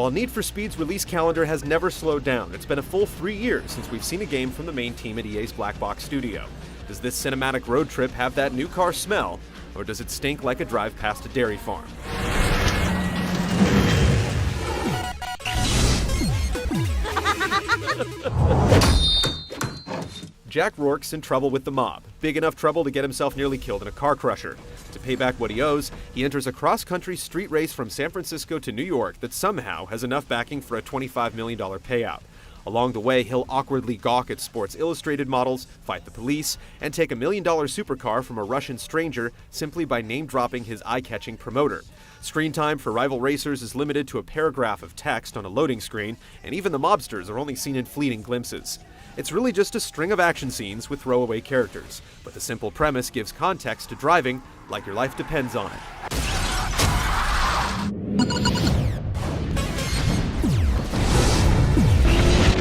While Need for Speed's release calendar has never slowed down, it's been a full 3 years since we've seen a game from the main team at EA's Black Box studio. Does this cinematic road trip have that new car smell, or does it stink like a drive past a dairy farm? Jack Rourke's in trouble with the mob, big enough trouble to get himself nearly killed in a car crusher. To pay back what he owes, he enters a cross-country street race from San Francisco to New York that somehow has enough backing for a $25 million payout. Along the way, he'll awkwardly gawk at Sports Illustrated models, fight the police, and take $1 million supercar from a Russian stranger simply by name-dropping his eye-catching promoter. Screen time for rival racers is limited to a paragraph of text on a loading screen, and even the mobsters are only seen in fleeting glimpses. It's really just a string of action scenes with throwaway characters, but the simple premise gives context to driving like your life depends on it.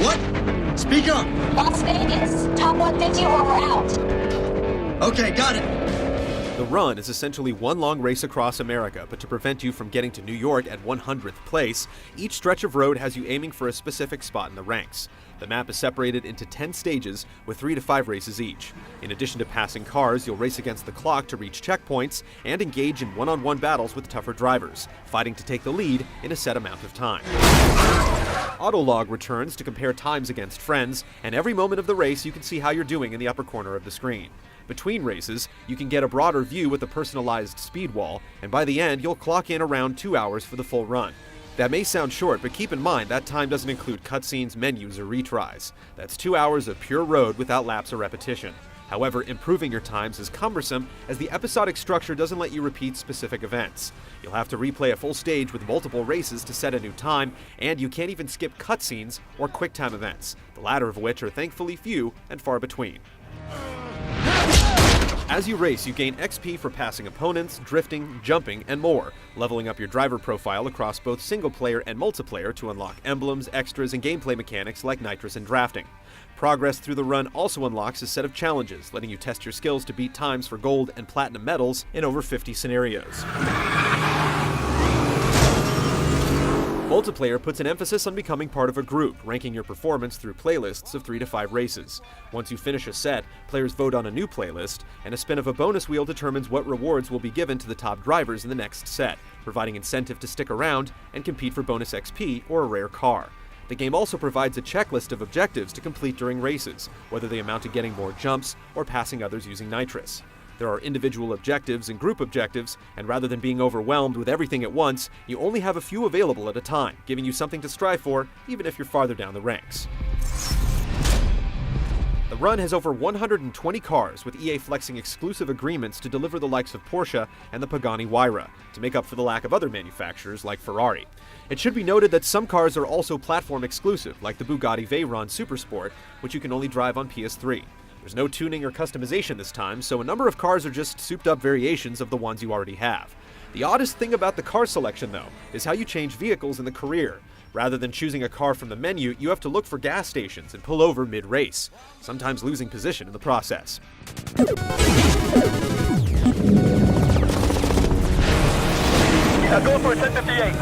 What? Speak up! Las Vegas, top 150 or we're out. Okay, got it. The run is essentially one long race across America, but to prevent you from getting to New York at 100th place, each stretch of road has you aiming for a specific spot in the ranks. The map is separated into 10 stages with 3 to 5 races each. In addition to passing cars, you'll race against the clock to reach checkpoints and engage in one-on-one battles with tougher drivers, fighting to take the lead in a set amount of time. Autolog returns to compare times against friends, and every moment of the race you can see how you're doing in the upper corner of the screen. Between races, you can get a broader view with a personalized speed wall, and by the end, you'll clock in around 2 hours for the full run. That may sound short, but keep in mind that time doesn't include cutscenes, menus, or retries. That's 2 hours of pure road without laps or repetition. However, improving your times is cumbersome as the episodic structure doesn't let you repeat specific events. You'll have to replay a full stage with multiple races to set a new time, and you can't even skip cutscenes or QuickTime events, the latter of which are thankfully few and far between. As you race, you gain XP for passing opponents, drifting, jumping, and more, leveling up your driver profile across both single-player and multiplayer to unlock emblems, extras, and gameplay mechanics like nitrous and drafting. Progress through the run also unlocks a set of challenges, letting you test your skills to beat times for gold and platinum medals in over 50 scenarios. Multiplayer puts an emphasis on becoming part of a group, ranking your performance through playlists of 3 to 5 races. Once you finish a set, players vote on a new playlist, and a spin of a bonus wheel determines what rewards will be given to the top drivers in the next set, providing incentive to stick around and compete for bonus XP or a rare car. The game also provides a checklist of objectives to complete during races, whether they amount to getting more jumps or passing others using nitrous. There are individual objectives and group objectives, and rather than being overwhelmed with everything at once, you only have a few available at a time, giving you something to strive for, even if you're farther down the ranks. The run has over 120 cars, with EA flexing exclusive agreements to deliver the likes of Porsche and the Pagani Huayra, to make up for the lack of other manufacturers like Ferrari. It should be noted that some cars are also platform exclusive, like the Bugatti Veyron Supersport, which you can only drive on PS3. There's no tuning or customization this time, so a number of cars are just souped-up variations of the ones you already have. The oddest thing about the car selection, though, is how you change vehicles in the career. Rather than choosing a car from the menu, you have to look for gas stations and pull over mid-race, sometimes losing position in the process. Yeah, go for a 1058.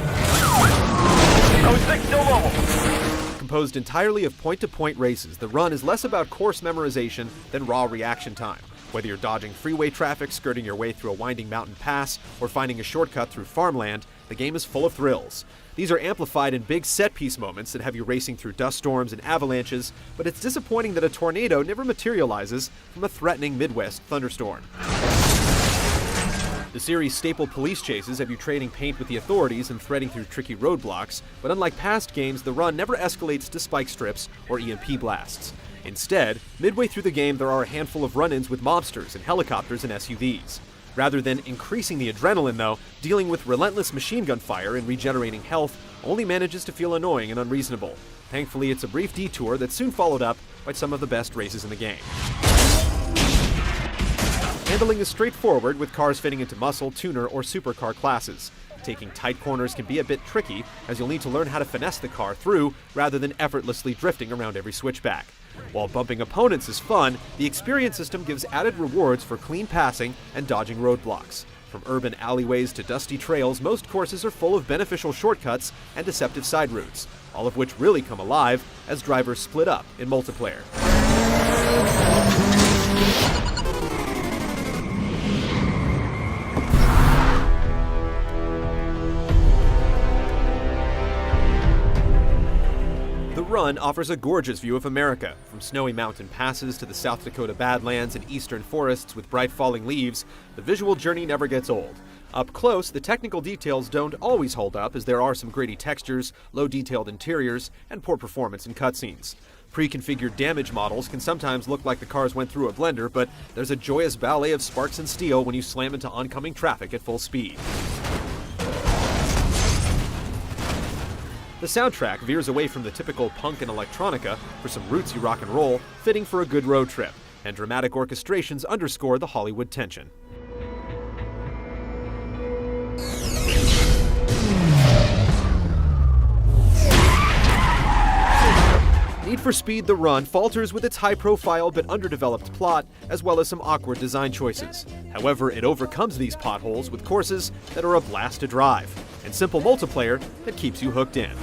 Code 6 still mobile. Composed entirely of point-to-point races, the run is less about course memorization than raw reaction time. Whether you're dodging freeway traffic, skirting your way through a winding mountain pass, or finding a shortcut through farmland, the game is full of thrills. These are amplified in big set-piece moments that have you racing through dust storms and avalanches, but it's disappointing that a tornado never materializes from a threatening Midwest thunderstorm. The series' staple police chases have you trading paint with the authorities and threading through tricky roadblocks, but unlike past games, the run never escalates to spike strips or EMP blasts. Instead, midway through the game there are a handful of run-ins with mobsters and helicopters and SUVs. Rather than increasing the adrenaline, though, dealing with relentless machine gun fire and regenerating health only manages to feel annoying and unreasonable. Thankfully, it's a brief detour that's soon followed up by some of the best races in the game. Handling is straightforward, with cars fitting into muscle, tuner, or supercar classes. Taking tight corners can be a bit tricky, as you'll need to learn how to finesse the car through rather than effortlessly drifting around every switchback. While bumping opponents is fun, the experience system gives added rewards for clean passing and dodging roadblocks. From urban alleyways to dusty trails, most courses are full of beneficial shortcuts and deceptive side routes, all of which really come alive as drivers split up in multiplayer. The Run offers a gorgeous view of America, from snowy mountain passes to the South Dakota Badlands and eastern forests with bright falling leaves. The visual journey never gets old. Up close, the technical details don't always hold up, as there are some gritty textures, low-detailed interiors, and poor performance in cutscenes. Pre-configured damage models can sometimes look like the cars went through a blender, but there's a joyous ballet of sparks and steel when you slam into oncoming traffic at full speed. The soundtrack veers away from the typical punk and electronica for some rootsy rock and roll, fitting for a good road trip, and dramatic orchestrations underscore the Hollywood tension. Need for Speed: The Run falters with its high-profile but underdeveloped plot, as well as some awkward design choices. However, it overcomes these potholes with courses that are a blast to drive, and simple multiplayer that keeps you hooked in.